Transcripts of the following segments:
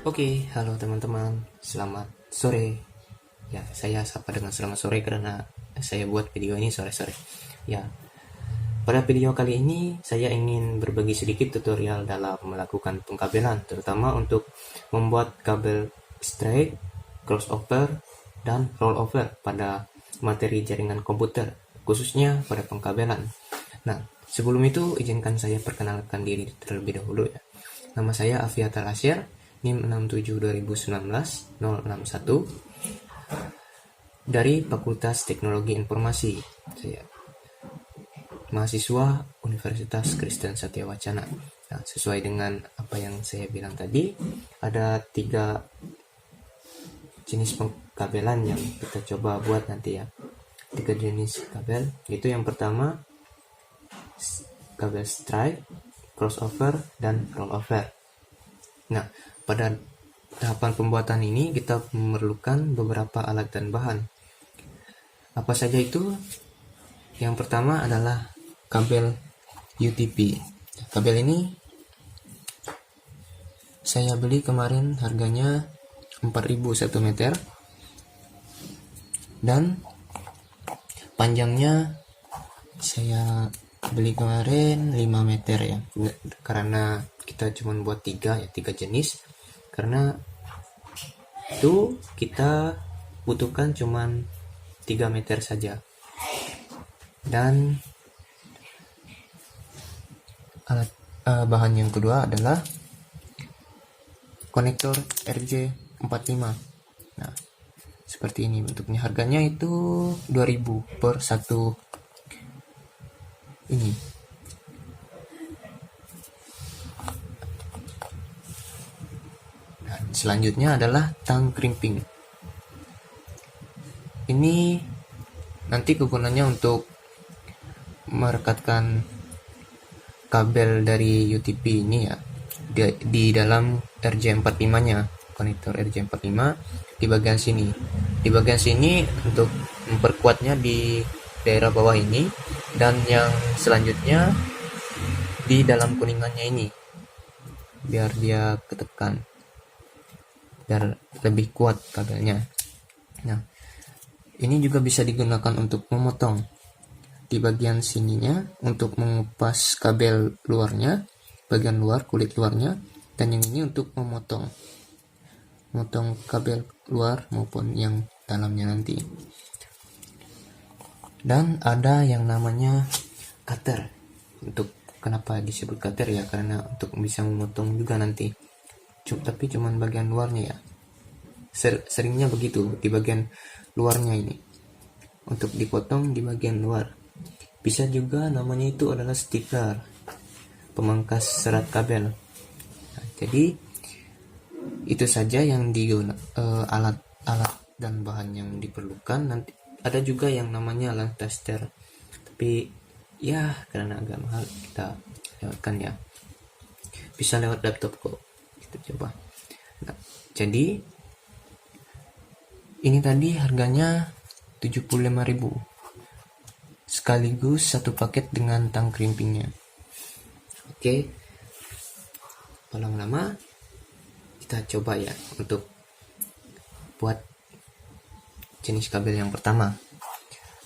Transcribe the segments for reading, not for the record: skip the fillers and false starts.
Oke, halo teman-teman, selamat sore. Ya, saya sapa dengan selamat sore karena saya buat video ini sore-sore. Ya, pada video kali ini saya ingin berbagi sedikit tutorial dalam melakukan pengkabelan, terutama untuk membuat kabel straight, crossover, dan rollover pada materi jaringan komputer, khususnya pada pengkabelan. Nah, sebelum itu izinkan saya perkenalkan diri terlebih dahulu ya. Nama saya Afiatal Asyir, NIM 67 2019 061 dari Fakultas Teknologi Informasi. Saya mahasiswa Universitas Kristen Satya Wacana. Nah, sesuai dengan apa yang saya bilang tadi, ada 3 jenis pengkabelan yang kita coba buat nanti ya. 3 jenis kabel, yaitu yang pertama kabel straight, crossover, dan rollover. Nah, pada tahapan pembuatan ini kita memerlukan beberapa alat dan bahan. Apa saja itu? Yang pertama adalah kabel UTP. Kabel ini saya beli kemarin, harganya 4.000 1 meter, dan panjangnya saya beli kemarin 5 meter ya, karena kita cuma buat 3 jenis, karena itu kita butuhkan cuma 3 meter saja. Dan alat bahan yang kedua adalah konektor RJ45. Nah, seperti ini bentuknya. Harganya itu 2.000 per satu ini. Dan selanjutnya adalah tang crimping. Ini nanti kegunaannya untuk merekatkan kabel dari UTP ini ya di dalam RJ45-nya, konektor RJ45 di bagian sini. Di bagian sini untuk memperkuatnya di daerah bawah ini, dan yang selanjutnya di dalam kuningannya ini biar dia ketekan, biar lebih kuat kabelnya. Nah, ini juga bisa digunakan untuk memotong di bagian sininya untuk mengupas kabel luarnya, bagian luar, kulit luarnya, dan yang ini untuk memotong kabel luar maupun yang dalamnya nanti. Dan ada yang namanya cutter. Untuk kenapa disebut cutter ya, karena untuk bisa memotong juga nanti, tapi cuman bagian luarnya ya. Seringnya begitu, di bagian luarnya ini untuk dipotong di bagian luar. Bisa juga namanya itu adalah stiker, pemangkas serat kabel. Nah, jadi itu saja yang alat dan bahan yang diperlukan. Nanti ada juga yang namanya lamp tester, tapi ya karena agak mahal kita lewatkan ya. Bisa lewat laptop kok, kita coba. Nah, jadi ini tadi harganya 75.000 sekaligus satu paket dengan tang crimpingnya. Oke, lama-lama kita coba ya untuk buat jenis kabel yang pertama.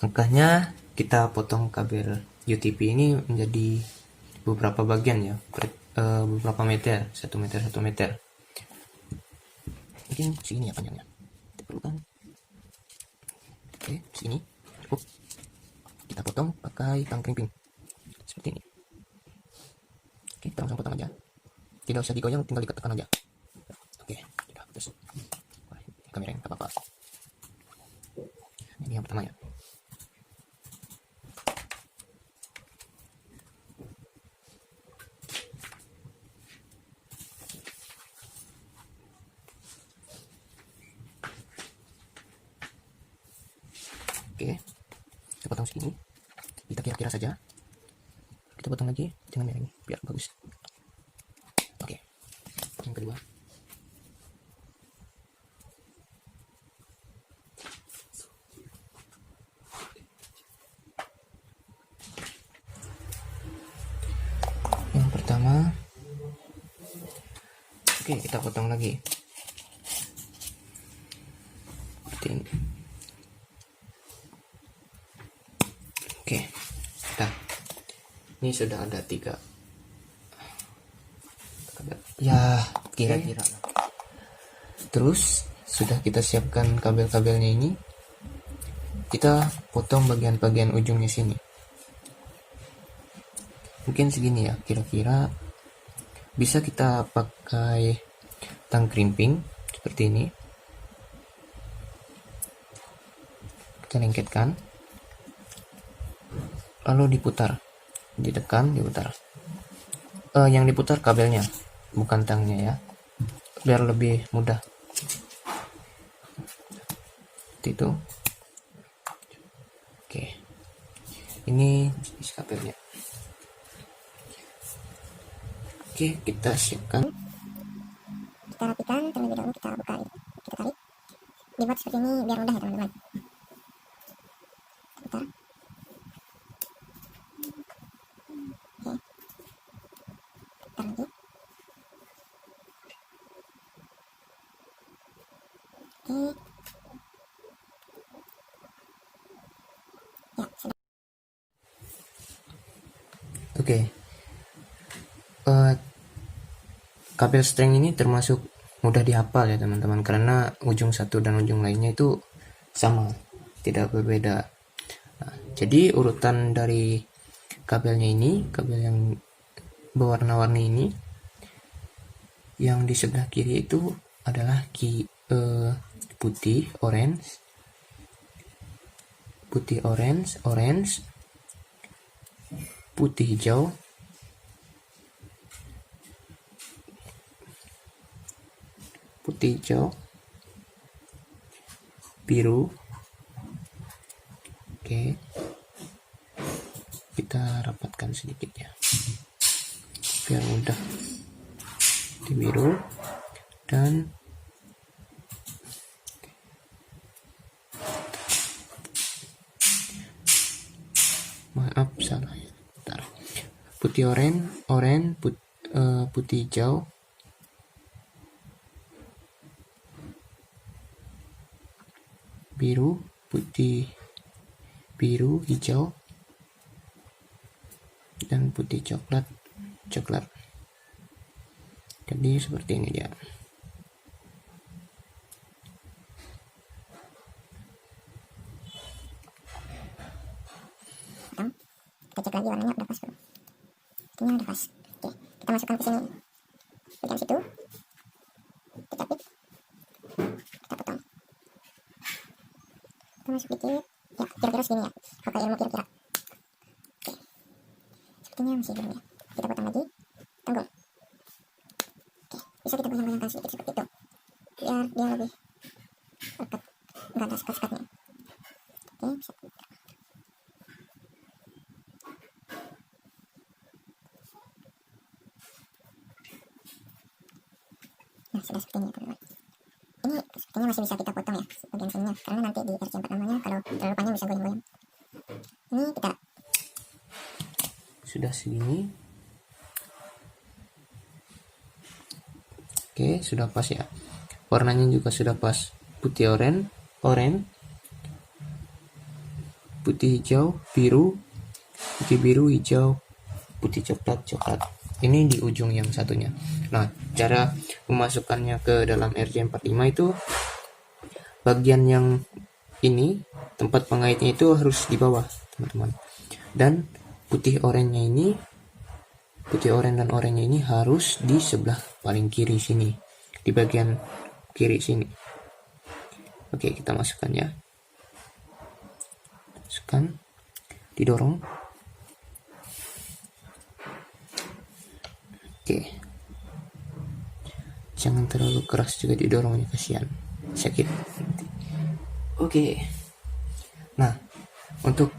Langkahnya kita potong kabel UTP ini menjadi beberapa bagian ya, beberapa meter, 1 meter 1 meter. Mungkin segini ya panjangnya, kita perlukan. Oke, segini cukup. Kita potong pakai tang crimping seperti ini. Oke, kita langsung potong aja, tidak usah digoyang, tinggal ditekan aja. Oke, sudah terus. Wah, kamera nggak apa-apa. Ini yang pertama ya. Oke, kita potong segini, kita kira-kira saja. Kita potong lagi dengan yang ini biar bagus. Oke, yang kedua. Yang pertama, oke, kita potong lagi. seperti ini. Oke, nah ini sudah ada 3 ya kira-kira. Terus sudah kita siapkan kabel-kabelnya ini, kita potong bagian-bagian ujungnya sini. Mungkin segini ya, kira-kira bisa kita pakai tang krimping seperti ini. Kita lengketkan, lalu diputar, ditekan, diputar. Yang diputar kabelnya, bukan tangnya ya, biar lebih mudah. Seperti itu. Oke, ini jenis kabelnya. Oke, kita siapkan. Kita rapikan terlebih dahulu, kita buka itu, kita tarik, dibuat seperti ini biar mudah ya teman-teman. Putar. Oke, putar lagi. Oke, ya sudah. Oke, kabel string ini termasuk mudah dihafal ya teman-teman, karena ujung satu dan ujung lainnya itu sama, tidak berbeda. Nah, jadi urutan dari kabelnya ini, kabel yang berwarna-warni ini, yang di sebelah kiri itu adalah putih, orange, putih hijau, biru. Oke, kita rapatkan sedikit ya biar mudah. Di biru dan maaf salah ya. Bentar. Putih oranye, putih hijau, biru, hijau, dan putih coklat. Jadi seperti ini dia. Kita cek lagi warnanya udah pas belum. Ini udah pas. Oke, kita masukkan ke sini bagian situ, kita capit, kita potong, kita masuk dikit ya, kira-kira segini ya, pakai ilmu kira-kira. Oke, sepertinya masih belum ya, kita potong lagi, tanggung. Oke, bisa kita goyang-goyangkan sedikit seperti itu biar dia lebih dekat, nggak ada sekat-sekatnya. Oke, bisa. Nah, sudah seperti ini teman-teman. Ini sepertinya masih bisa kita potong ya bagian sininya, karena nanti di RJ45-nya kalau terlalu panjang bisa goyang-goyang. Ini kita Sudah segini. Oke, sudah pas ya. Warnanya juga sudah pas. Putih oranye, putih hijau, biru, putih biru, hijau, putih coklat. Ini di ujung yang satunya. Nah, cara memasukkannya ke dalam RJ45 itu, bagian yang ini, tempat pengaitnya itu harus di bawah, teman-teman. Dan putih oranye dan oranye ini harus di sebelah paling kiri sini, di bagian kiri sini. Oke, kita masukkan ya. Masukkan, didorong. Oke, jangan terlalu keras juga didorongnya, kasihan, sakit. Oke, nah untuk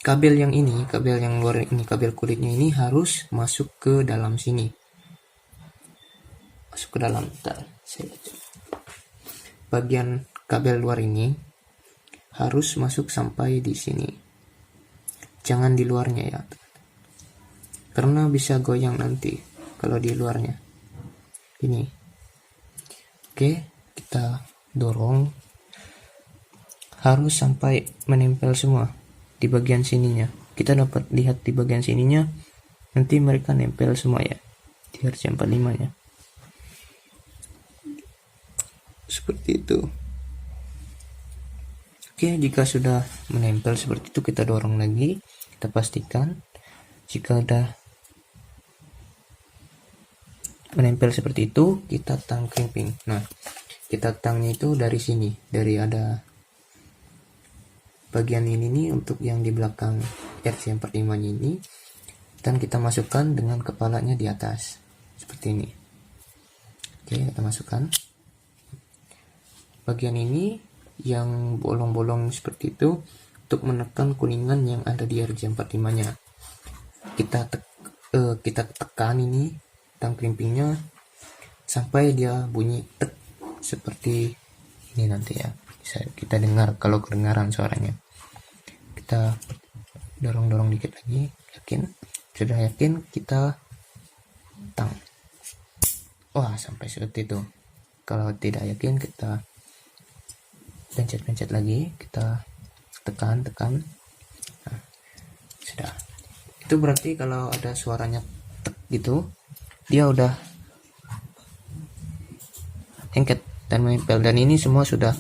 kabel yang ini, kabel yang luar ini, kabel kulitnya ini harus masuk ke dalam sini, masuk ke dalam. Bentar, saya lihat. Bagian kabel luar ini harus masuk sampai di sini, jangan di luarnya ya, karena bisa goyang nanti kalau di luarnya ini. Oke, kita dorong harus sampai menempel semua di bagian sininya. Kita dapat lihat di bagian sininya, nanti mereka nempel semua ya di RJ45 nya. Seperti itu. Oke, jika sudah menempel seperti itu, kita dorong lagi, kita pastikan jika udah menempel seperti itu, kita tang crimping. Nah, kita tangnya itu dari sini, dari ada bagian ini nih untuk yang di belakang RC45 ini, dan kita masukkan dengan kepalanya di atas seperti ini. Oke, kita masukkan bagian ini yang bolong-bolong seperti itu untuk menekan kuningan yang ada di RJ45 nya. Kita tekan ini tang crimpingnya sampai dia bunyi tek seperti ini nanti ya. Bisa kita dengar kalau kedengaran suaranya. Kita dorong-dorong dikit lagi, yakin, sudah yakin, kita tang. Wah, sampai seperti itu. Kalau tidak yakin, kita pencet-pencet lagi, kita tekan. Nah, sudah. Itu berarti kalau ada suaranya tek gitu, dia udah lengket dan menempel, dan ini semua sudah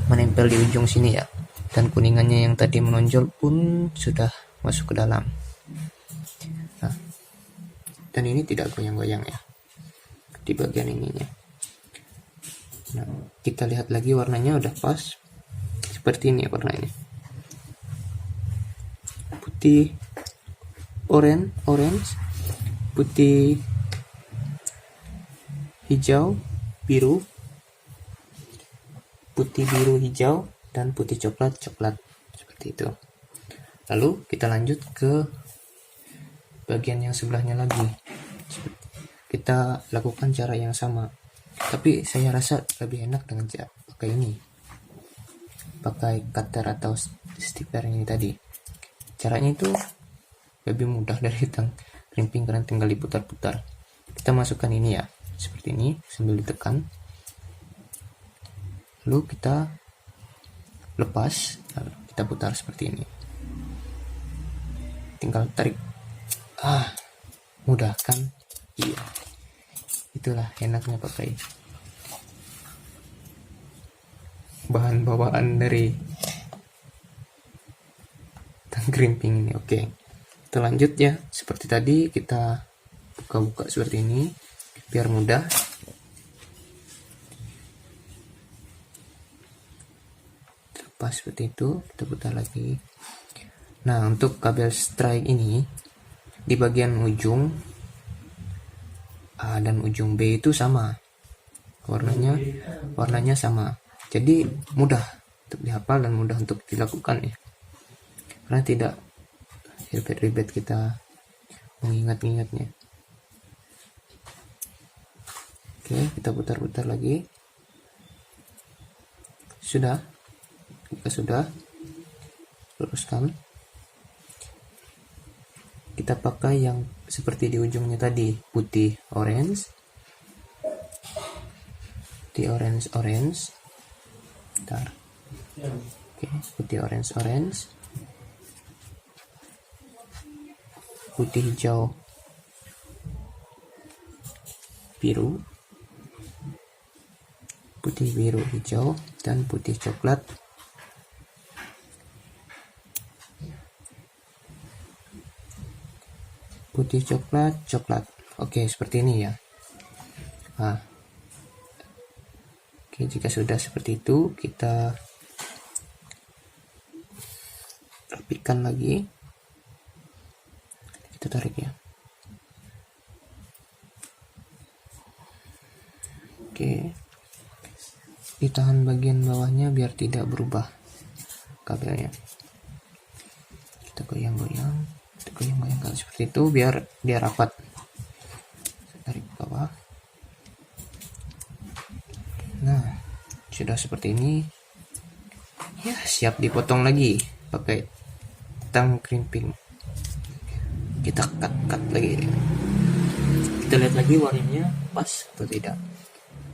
menempel di ujung sini ya, dan kuningannya yang tadi menonjol pun sudah masuk ke dalam. Nah, dan ini tidak goyang-goyang ya di bagian ininya. Nah, kita lihat lagi warnanya udah pas seperti ini warnanya, putih, orange, putih, hijau, biru, putih, biru, hijau, dan putih coklat seperti itu. Lalu kita lanjut ke bagian yang sebelahnya lagi, kita lakukan cara yang sama, tapi saya rasa lebih enak dengan cara pakai ini, pakai cutter atau stipler ini tadi. Caranya itu lebih mudah dari tang crimping karena tinggal diputar-putar. Kita masukkan ini ya seperti ini sambil ditekan, lalu kita lepas, lalu kita putar seperti ini, tinggal tarik. Mudah kan? Iya, itulah enaknya pakai bahan bawaan dari tang crimping ini. Oke, kita lanjut ya. Seperti tadi, kita buka-buka seperti ini biar mudah. Lepas seperti itu, kita putar lagi. Nah, untuk kabel strike ini di bagian ujung A dan ujung B itu sama warnanya sama, jadi mudah untuk dihafal dan mudah untuk dilakukan ya, karena tidak ribet-ribet kita mengingat-ingatnya. Oke, kita putar-putar lagi. Jika sudah, luruskan. Kita pakai yang seperti di ujungnya tadi, putih orange. Bentar. Oke, putih orange, putih hijau, biru, putih biru hijau, dan putih coklat. Putih coklat. Oke, seperti ini ya. Oke, jika sudah seperti itu, kita rapikan lagi. Kita tarik ya. Oke, ditahan bagian bawahnya biar tidak berubah kabelnya. Kita goyang-goyang kalau seperti itu biar dia rapat. Tarik ke bawah. Nah, sudah seperti ini ya, siap dipotong lagi pakai tang crimping. Kita cut lagi, kita lihat lagi warnanya pas atau tidak.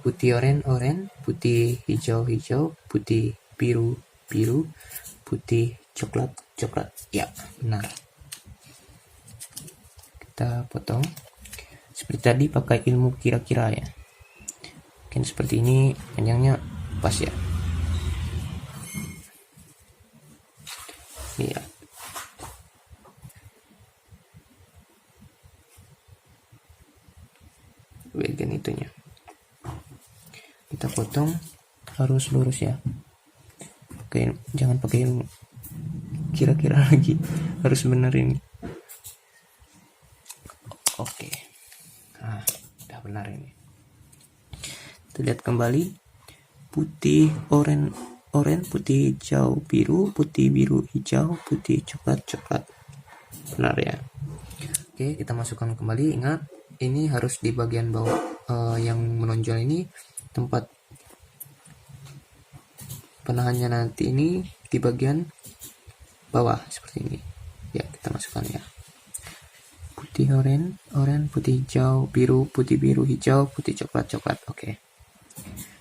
putih oranye, putih hijau, putih biru, putih coklat. Ya, benar. Kita potong. Seperti tadi pakai ilmu kira-kira ya. Mungkin seperti ini panjangnya pas ya. Iya. Bagian itunya. Kita potong harus lurus ya. Jangan pakai ilmu kira-kira lagi. Harus bener ini. Oke. Nah, udah benar ini. Kita lihat kembali. Putih oranye, putih hijau biru, putih biru hijau, putih coklat. Benar ya. Oke, kita masukkan kembali. Ingat, ini harus di bagian bawah yang menonjol ini tempat penahannya nanti ini di bagian bawah seperti ini. Ya, kita masukkan ya. Putih oranye, putih hijau biru, putih biru hijau, putih coklat. Oke.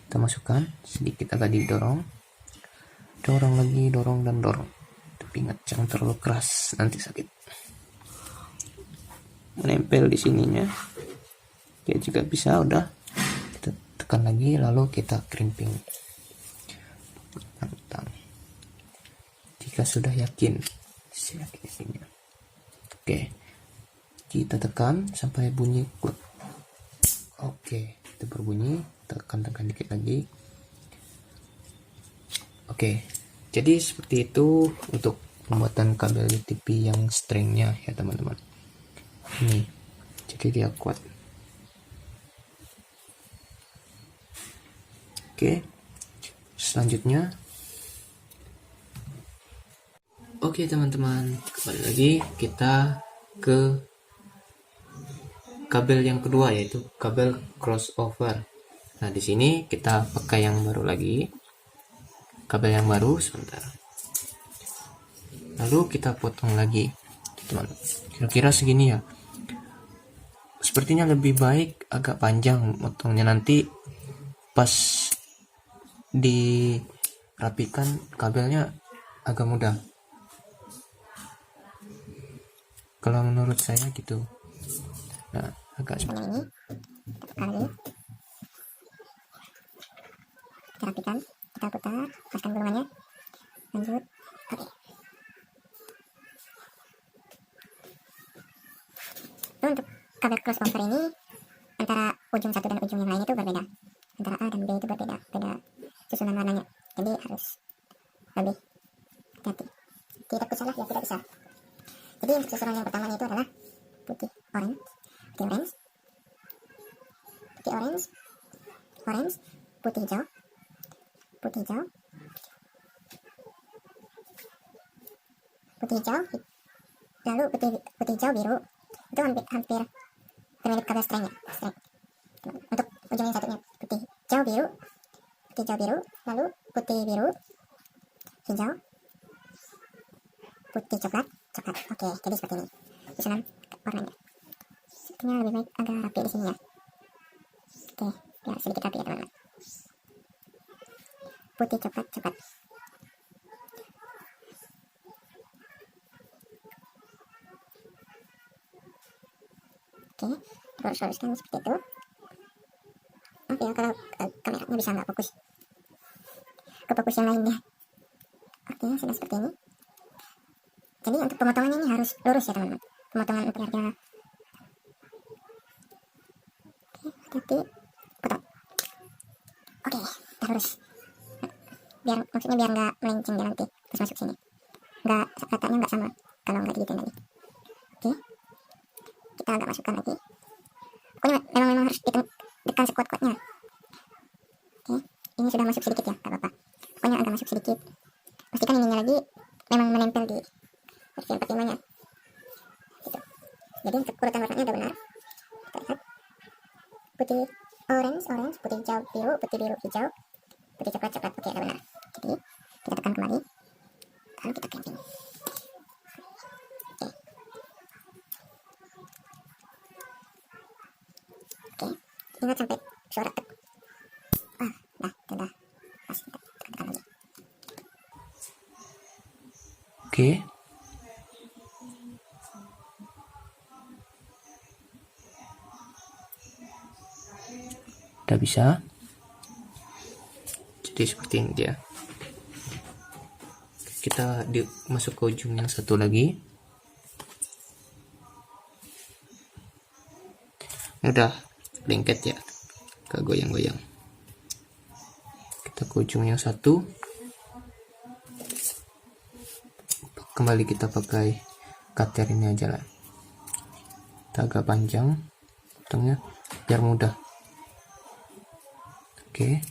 Kita masukkan sedikit, agak didorong. Dorong lagi, dorong. Tapi ingat jangan terlalu keras, nanti sakit. Menempel di sininya. Ya juga bisa, udah. Kita tekan lagi, lalu kita crimping. Tentang. Jika sudah yakin, yakin. Oke. Kita tekan sampai bunyi klik. Oke, itu berbunyi. Tekan dikit lagi. Oke, jadi seperti itu untuk pembuatan kabel UTP yang stringnya ya teman-teman. Ini, jadi dia kuat. Oke, selanjutnya. Oke teman-teman, kembali lagi kita ke kabel yang kedua, yaitu kabel crossover. Nah, di sini kita pakai yang baru lagi. Kabel yang baru sebentar. Lalu kita potong lagi, teman. Kira-kira segini ya. Sepertinya lebih baik agak panjang potongnya, nanti pas dirapikan kabelnya agak mudah. Kalau menurut saya gitu. Nah, agak seperti ini. Kita rapikan, kita putar, paskan gulungannya, lanjut. Oke. Itu untuk kabel crossover ini antara ujung satu dan ujung yang lain itu berbeda. Antara A dan B itu berbeda, beda susunan warnanya. Jadi harus lebih hati-hati. Tidak bisa lah, ya tidak bisa. Jadi untuk susunan yang pertama itu adalah putih orange, putih hijau, lalu putih hijau biru. Itu hampir mirip kabel string. Untuk ujung yang satunya putih hijau biru, lalu putih biru hijau, putih coklat. Oke, jadi seperti ini susunan warnanya. Sepertinya lebih baik agak rapi di sini ya. Oke, biar sedikit rapi ya teman-teman. Putih coklat. Oke, luruskan seperti itu. Oke, kalau kameranya bisa nggak fokus ke fokus yang lainnya. Oke, sudah seperti ini. Jadi untuk pemotongannya ini harus lurus ya teman-teman. Pemotongan untuk harga. Oke, hati-hati. Potong. Oke, kita lurus. Maksudnya biar nggak melenceng ya nanti terus masuk sini. Ratanya nggak sama kalau nggak digigitin lagi. Oke, kita agak masukkan lagi. Pokoknya memang harus ditekan sekuat-kuatnya. Oke, ini sudah masuk sedikit ya, nggak apa-apa. Pokoknya agak masuk sedikit. Pastikan ininya lagi memang menempel di bagian 45 nya gitu. Jadi untuk urutan warnanya udah benar. Kita lihat putih orange, putih hijau biru, putih biru hijau, putih coklat. Oke, udah benar. Jadi kita tekan kembali, lalu kita clamping. Oke, ingat sampai suara tek. Oke. Udah bisa. Jadi seperti ini dia. Kita masuk ke ujung yang satu lagi. Ini udah lengket ya, gak goyang-goyang. Kita ke ujung yang satu. Kembali kita pakai cutter ini aja lah. Kita agak panjang potongnya biar mudah. Oke.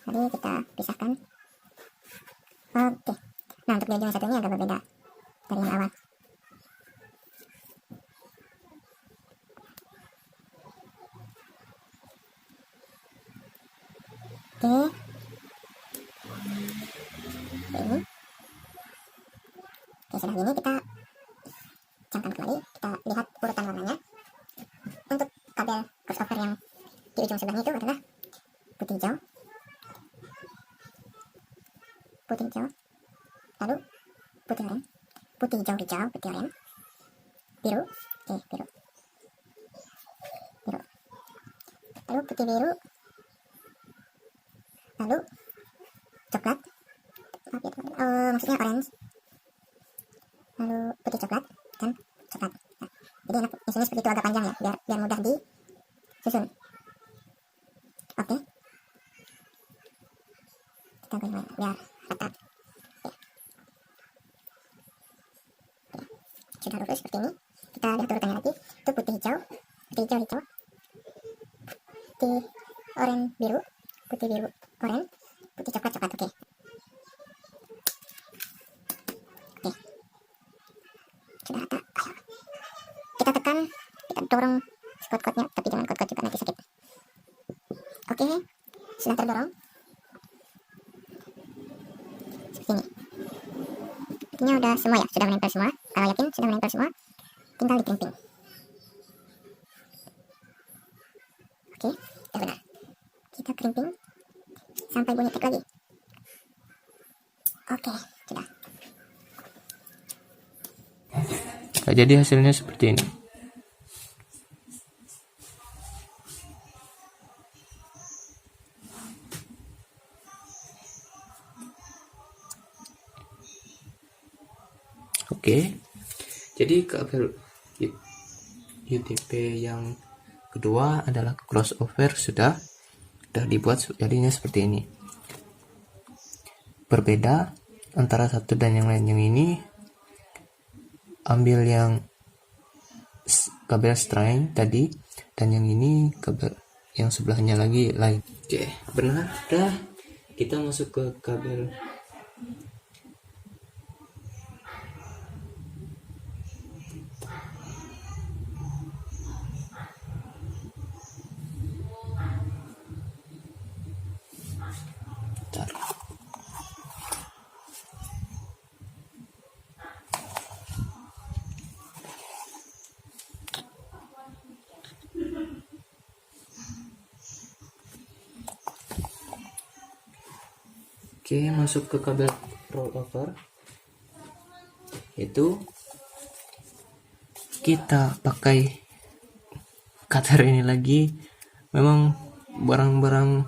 Jadi kita pisahkan. Oke. Nah, untuk di ujung satunya agak berbeda dari yang awal. Oke. Ini. Oke, sudah gini kita camkan kembali. Kita lihat urutan warnanya. Untuk kabel crossover yang di ujung sebelahnya itu adalah putih hijau, lalu putih oranye, putih hijau, putih oranye, biru, biru, lalu putih biru, lalu coklat, maksudnya orange, lalu putih coklat dan coklat. Nah, jadi enak isunya seperti itu, agak panjang ya, biar mudah disusun. Oke. Kita goyang biar rata. Oke. Sudah lurus seperti ini. Kita lihat urutannya lagi. Itu putih hijau, putih oranye biru, putih biru oranye, putih coklat. Oke. Oke. Sudah rata. Ayo. Kita tekan, kita dorong skot-skotnya, tapi jangan kot-kot juga, nanti sakit. Oke, sudah terdorong. Seperti ini. Sepertinya udah semua ya, sudah menempel semua. Kalau yakin sudah menempel semua, tinggal dikerimping. Oke, sudah benar. Kita kerimping sampai bunyi tek lagi. Oke, sudah. Nah, jadi hasilnya seperti ini. Oke. Jadi kabel UTP yang kedua adalah crossover sudah dibuat, jadinya seperti ini. Berbeda antara satu dan yang lain. Yang ini ambil yang kabel string tadi, dan yang ini kabel yang sebelahnya lagi lain. Oke, benar. Dah, kita masuk ke kabel Oke, masuk ke kabel rollover. Itu kita pakai cutter ini lagi. Memang barang-barang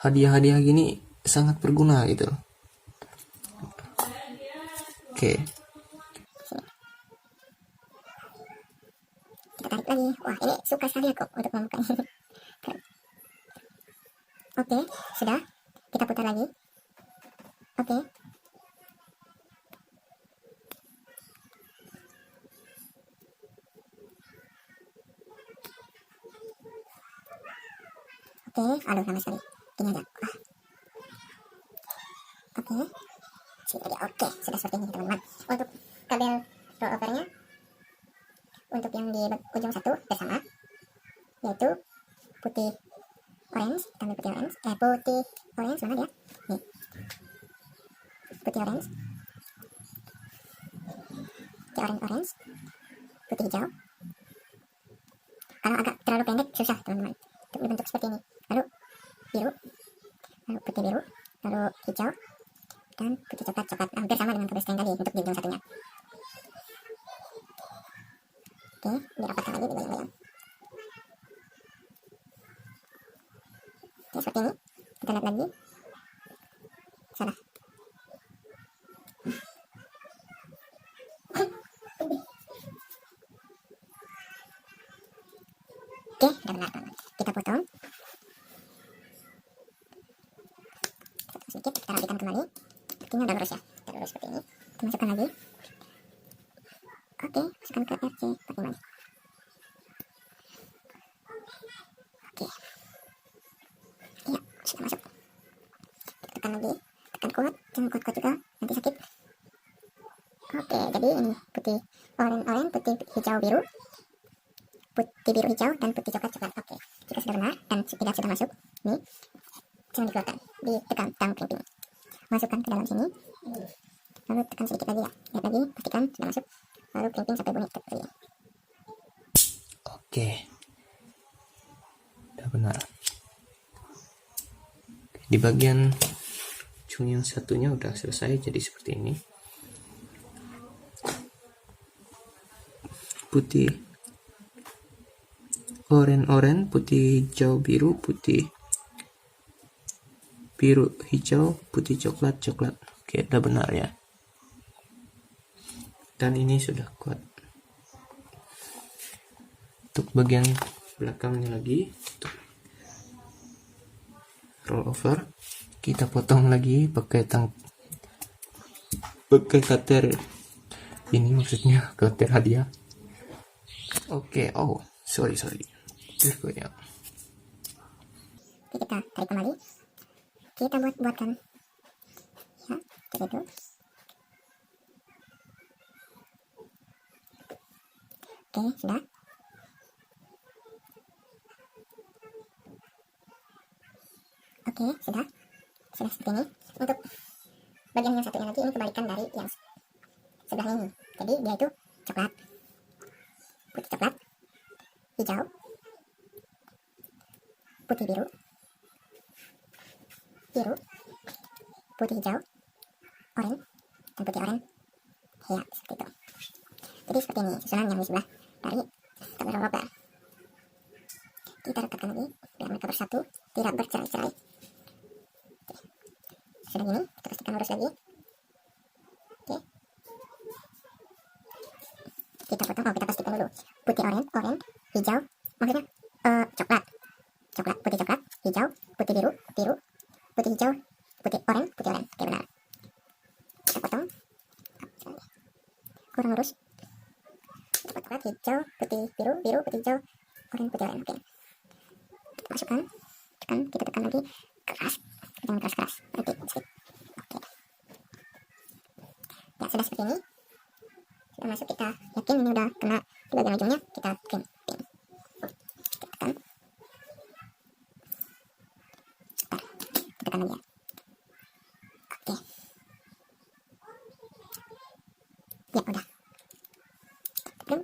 hadiah-hadiah gini sangat berguna gitu. Oke. Kita tarik lagi. Wah, ini suka sekali aku untuk membuka ini. Oke, sudah. Kita putar lagi. Oke. Oke, aduh lama sekali. Gini aja. Oke. Sini aja. Oke, sudah seperti ini teman-teman. Untuk kabel rollovernya, untuk yang di ujung satu bersama, yaitu putih orange, kita ambil putih orange. Putih orange mana dia? Nih. Putih orange. Orange. Putih hijau. Kalau agak terlalu pendek susah teman-teman untuk dibentuk seperti ini. Lalu biru, lalu putih biru, lalu hijau, dan putih putih coklat coklat. Nah, hampir sama dengan kabel string tadi untuk di ujung satunya. Oke, dirapatkan lagi, digoyang-goyang. Oke, seperti ini. Kita lihat lagi. Salah. Oke, sudah benar teman. Kita potong. Sedikit, kita rapikan kembali. Sepertinya udah lurus ya. Kita lurus seperti ini. Kita masukkan lagi. Oke, masukkan ke RC45. Oke. Iya, sudah masuk. Kita tekan lagi. Tekan kuat, jangan kuat-kuat juga, nanti sakit. Oke, jadi ini putih oranye, putih hijau biru, putih biru hijau, dan putih coklat coklat. Oke, jika sudah benar dan tidak sudah masuk, ini jangan dikeluarkan, ditekan down crimping. Masukkan ke dalam sini, lalu tekan sedikit lagi ya. Lihat lagi, pastikan sudah masuk, lalu crimping sampai bunyi seperti ini. Oke, udah benar. Di bagian ujung yang satunya udah selesai, jadi seperti ini. Putih oranye, putih hijau biru, putih biru hijau, putih coklat coklat. Oke, udah benar ya. Dan ini sudah kuat. Untuk bagian belakangnya lagi, untuk roll over, kita potong lagi pakai cutter. Ini maksudnya cutter hadiah. Oke, oh sorry. Bergoyang. Oke, kita tarik kembali. Kita buatkan. Ya, seperti itu. Oke, sudah. Oke, sudah seperti ini. Untuk bagian yang satunya lagi, ini kebalikan dari yang sebelah ini. Jadi dia itu coklat, putih coklat, hijau, putih biru, putih hijau, oranye, dan putih oranye. Ya, seperti itu. Jadi seperti ini susunan yang di sebelah dari tabel roller. Kita rekatkan lagi biar mereka bersatu, tidak bercerai-cerai. Sudah gini, kita pastikan lurus lagi. Oke. Kita potong, kita pastikan dulu. Putih oranye, hijau, maksudnya coklat, putih coklat, hijau, putih biru, putih hijau, putih oranye. Oke, benar. Kita potong. Kurang lurus. Kita coklat, hijau, putih biru, putih hijau, oranye. Oke. Kita masukkan, kita tekan lagi keras, jangan keras, nanti sedikit. Oke. Ya, sudah seperti ini. Sudah masuk, kita yakin ini udah kena di bagian ujungnya, kita crimping. Kita tekan. Kita tekan lagi ya. Oke. Ya, udah. Belum?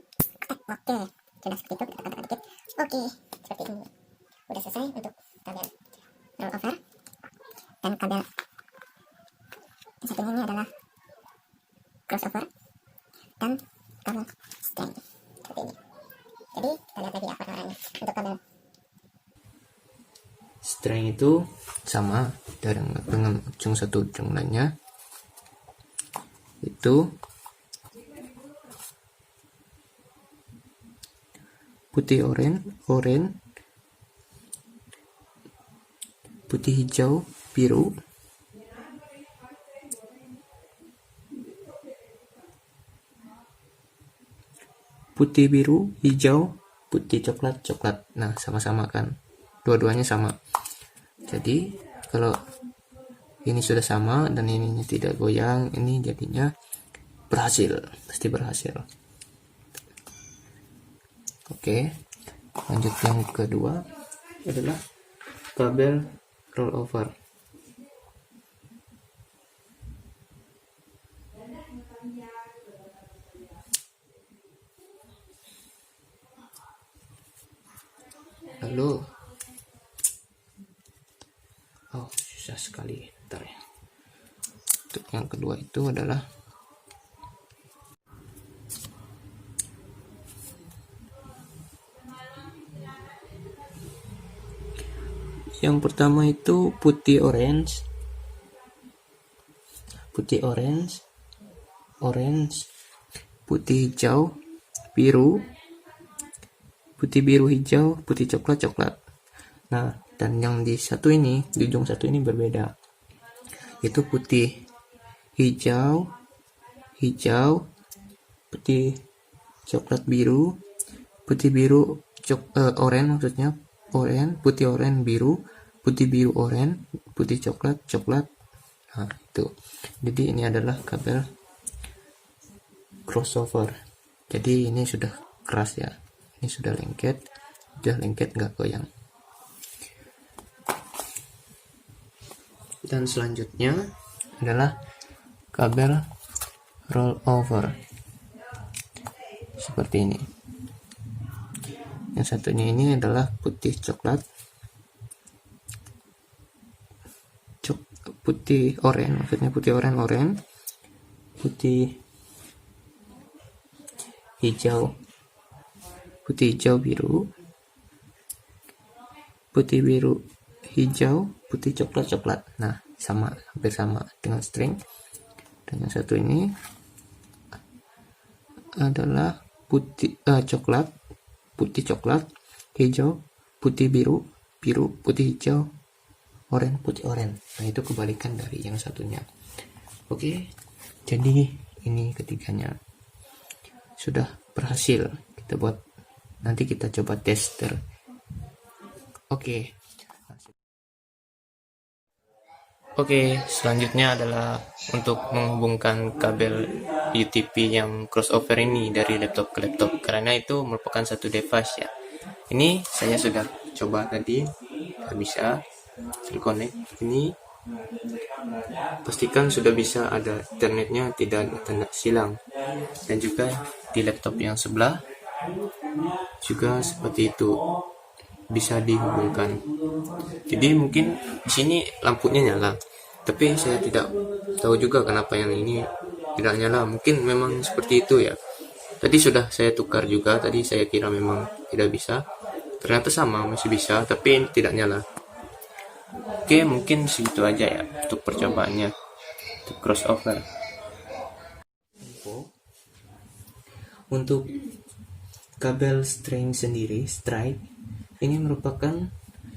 Oke. Sudah seperti itu, kita tekan dikit. Oke, seperti ini. Udah selesai untuk kabel roll over. Dan kabel yang satunya ini adalah crossover dan kabel string seperti ini. Jadi kita lihat lagi ya warna-warnanya untuk kabel String itu sama dengan ujung satu ujung lainnya, itu putih oranye, putih hijau biru, putih biru hijau, putih coklat coklat. Nah, sama-sama kan, dua-duanya sama. Jadi kalau ini sudah sama dan ininya tidak goyang, ini jadinya berhasil, pasti berhasil. Oke, lanjut yang kedua adalah kabel rollover. Lalu susah sekali, bentar ya. Untuk yang kedua itu adalah yang pertama itu putih orange, putih hijau, biru, putih biru hijau, putih coklat. Nah, dan yang di ujung satu ini berbeda. Itu putih hijau, putih coklat biru, putih biru oranye maksudnya, putih oranye biru, putih biru oranye, putih coklat. Nah, itu. Jadi ini adalah kabel crossover. Jadi ini sudah keras ya. Ini sudah lengket nggak goyang. Dan selanjutnya adalah kabel rollover seperti ini. Yang satunya ini adalah putih coklat, putih oranye maksudnya, putih oranye, putih hijau biru, putih biru hijau, putih coklat. Nah, hampir sama dengan string. Dan yang satu ini adalah putih coklat, hijau, putih biru, putih hijau, putih oranye. Nah, itu kebalikan dari yang satunya. Oke, jadi ini ketiganya sudah berhasil kita buat. Nanti kita coba tester. Oke, selanjutnya adalah untuk menghubungkan kabel UTP yang crossover ini dari laptop ke laptop, karena itu merupakan satu device ya. Ini saya sudah coba tadi, bisa terconnect. Ini pastikan sudah bisa, ada internetnya, tidak ada tanda silang. Dan juga di laptop yang sebelah juga seperti itu, bisa dihubungkan. Jadi mungkin di sini lampunya nyala, tapi saya tidak tahu juga kenapa yang ini tidak nyala. Mungkin memang seperti itu ya. Tadi sudah saya tukar juga, tadi saya kira memang tidak bisa, ternyata sama, masih bisa, tapi tidak nyala. Oke, mungkin segitu aja ya untuk percobaannya untuk crossover. Untuk kabel string sendiri, strike ini merupakan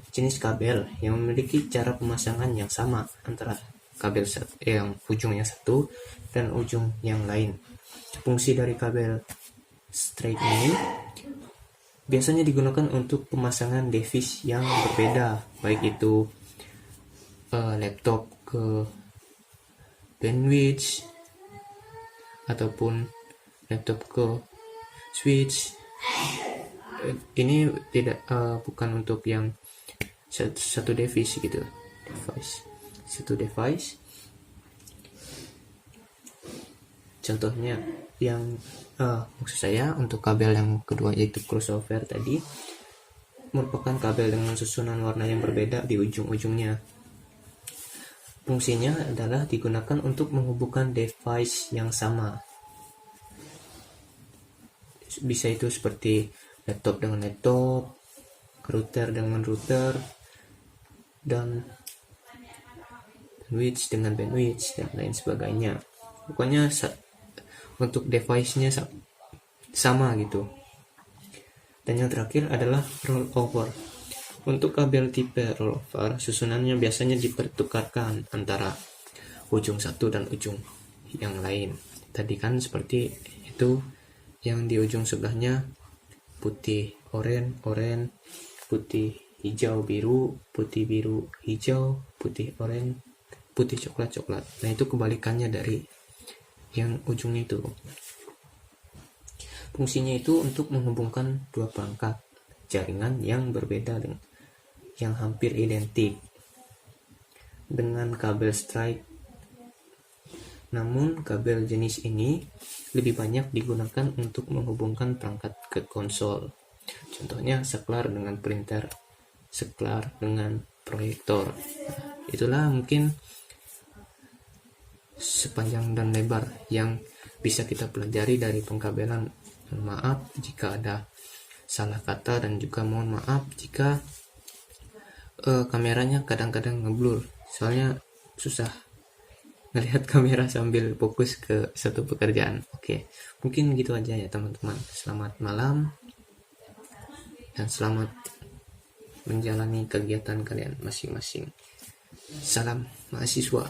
jenis kabel yang memiliki cara pemasangan yang sama antara kabel yang ujungnya satu dan ujung yang lain. Fungsi dari kabel straight ini biasanya digunakan untuk pemasangan device yang berbeda, baik itu laptop ke bandwidth ataupun laptop ke switch. Ini tidak bukan untuk yang satu device gitu, satu device. Contohnya yang maksud saya untuk kabel yang kedua yaitu crossover tadi merupakan kabel dengan susunan warna yang berbeda di ujung-ujungnya. Fungsinya adalah digunakan untuk menghubungkan device yang sama. Bisa itu seperti laptop dengan laptop, router dengan router, dan bandwidth dengan bandwidth, dan lain sebagainya. Pokoknya untuk device-nya sama gitu. Dan yang terakhir adalah rollover. Untuk kabel tipe rollover, susunannya biasanya dipertukarkan antara ujung satu dan ujung yang lain. Tadi kan seperti itu, yang di ujung sebelahnya putih oranye, putih hijau biru, putih biru hijau, putih oranye, putih coklat. Nah, itu kebalikannya dari yang ujungnya itu. Fungsinya itu untuk menghubungkan dua perangkat jaringan yang berbeda dengan yang hampir identik dengan kabel strike. Namun kabel jenis ini lebih banyak digunakan untuk menghubungkan perangkat ke konsol. Contohnya saklar dengan printer, saklar dengan proyektor. Itulah mungkin sepanjang dan lebar yang bisa kita pelajari dari pengkabelan. Mohon maaf jika ada salah kata, dan juga mohon maaf jika kameranya kadang-kadang ngeblur, soalnya susah ngelihat kamera sambil fokus ke satu pekerjaan. Oke, mungkin gitu aja ya teman-teman. Selamat malam dan selamat menjalani kegiatan kalian masing-masing. Salam mahasiswa.